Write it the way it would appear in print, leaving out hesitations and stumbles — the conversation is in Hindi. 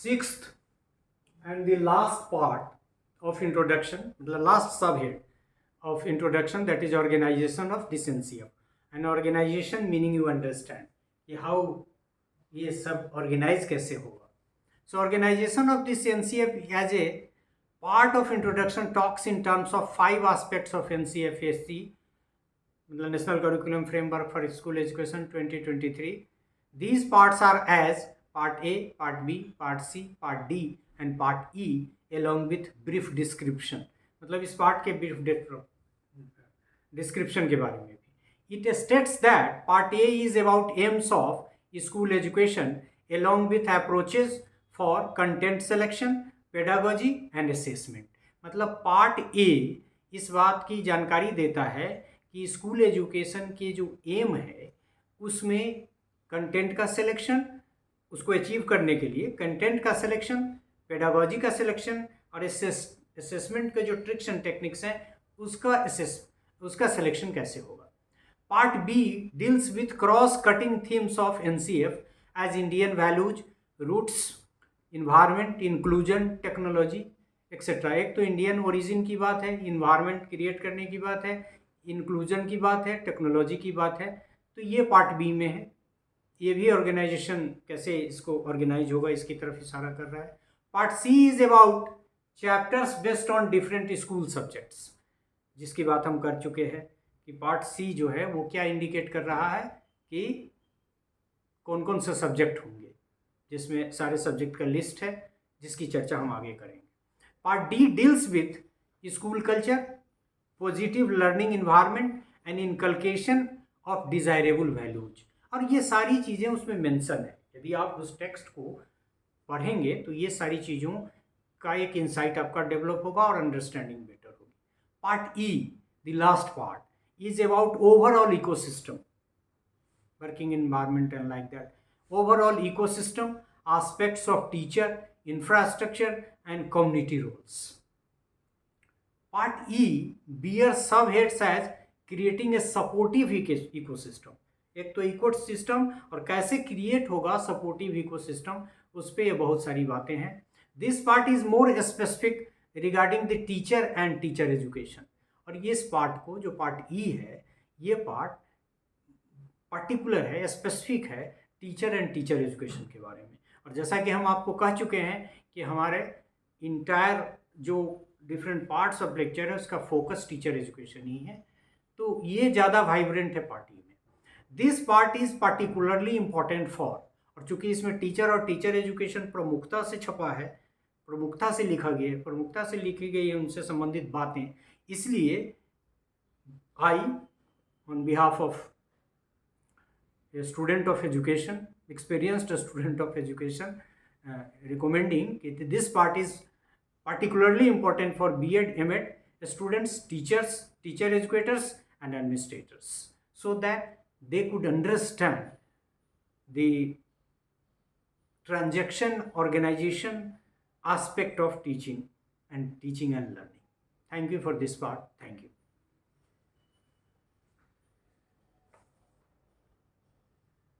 Sixth and the last part of introduction, the last subhead of introduction, that is organization of this NCF. And organization meaning you understand कि how ये सब organize कैसे होगा. So organization of this NCF as a part of introduction talks in terms of 5 aspects of NCFSC, National Curriculum Framework for School Education 2023. These parts are as Part A, Part B, Part C, Part D and Part E along with brief description. मतलब इस पार्ट के brief description के बारे में भी. It states that Part A is about aims of school education along with approaches for content selection, pedagogy and assessment. मतलब Part A इस बात की जानकारी देता है कि स्कूल एजुकेशन के जो एम है उसमें कंटेंट का सिलेक्शन, उसको अचीव करने के लिए कंटेंट का सिलेक्शन, पेडागोजी का सिलेक्शन और असेसमेंट के जो ट्रिक्स एंड टेक्निक्स हैं उसका सिलेक्शन कैसे होगा. Part B deals with cross cutting themes of NCF as Indian values, roots, environment, inclusion, technology etcetera. एक तो इंडियन ओरिजिन की बात है, इन्वायरमेंट क्रिएट करने की बात है, इंक्लूजन की बात है, टेक्नोलॉजी की बात है. तो ये पार्ट बी में है. ये भी ऑर्गेनाइजेशन कैसे इसको ऑर्गेनाइज होगा इसकी तरफ इशारा कर रहा है. Part C is about chapters based on different school subjects, जिसकी बात हम कर चुके हैं कि पार्ट सी जो है वो क्या इंडिकेट कर रहा है कि कौन कौन से सब्जेक्ट होंगे, जिसमें सारे सब्जेक्ट का लिस्ट है जिसकी चर्चा हम आगे करेंगे. Part D deals with school culture, positive learning environment and inculcation of desirable values. और ये सारी चीज़ें उसमें मेंशन है. यदि आप उस टेक्स्ट को पढ़ेंगे तो ये सारी चीज़ों का एक इंसाइट आपका डेवलप होगा और अंडरस्टैंडिंग बेटर होगी. Part E, the last part, is about overall ecosystem, working environment and like that. Overall ecosystem, aspects of teacher, infrastructure and community roles. Part E bears subheads as creating a supportive ecosystem. एक तो इकोसिस्टम और कैसे क्रिएट होगा सपोर्टिव इकोसिस्टम, उस पर ये बहुत सारी बातें हैं. This part is more specific regarding the teacher and teacher education. और ये इस पार्ट को, जो पार्ट ई है, ये पार्ट पर्टिकुलर है, स्पेसिफिक है टीचर एंड टीचर एजुकेशन के बारे में. और जैसा कि हम आपको कह चुके हैं कि हमारे इंटायर जो डिफरेंट पार्ट्स ऑफ लेक्चर है उसका फोकस टीचर एजुकेशन ही है, तो ये ज़्यादा वाइब्रेंट है पार्ट ई में. This part is particularly important for, और चूंकि इसमें टीचर और टीचर एजुकेशन प्रमुखता से छपा है, प्रमुखता से लिखा गया है, प्रमुखता से लिखी गई है उनसे संबंधित बातें, इसलिए I on behalf of a student of education, experienced student of education, recommending that this part is particularly important for B.Ed, M.Ed students, teachers, teacher educators and administrators, so that they could understand the transaction organization aspect of teaching and learning. Thank you for this part. Thank you.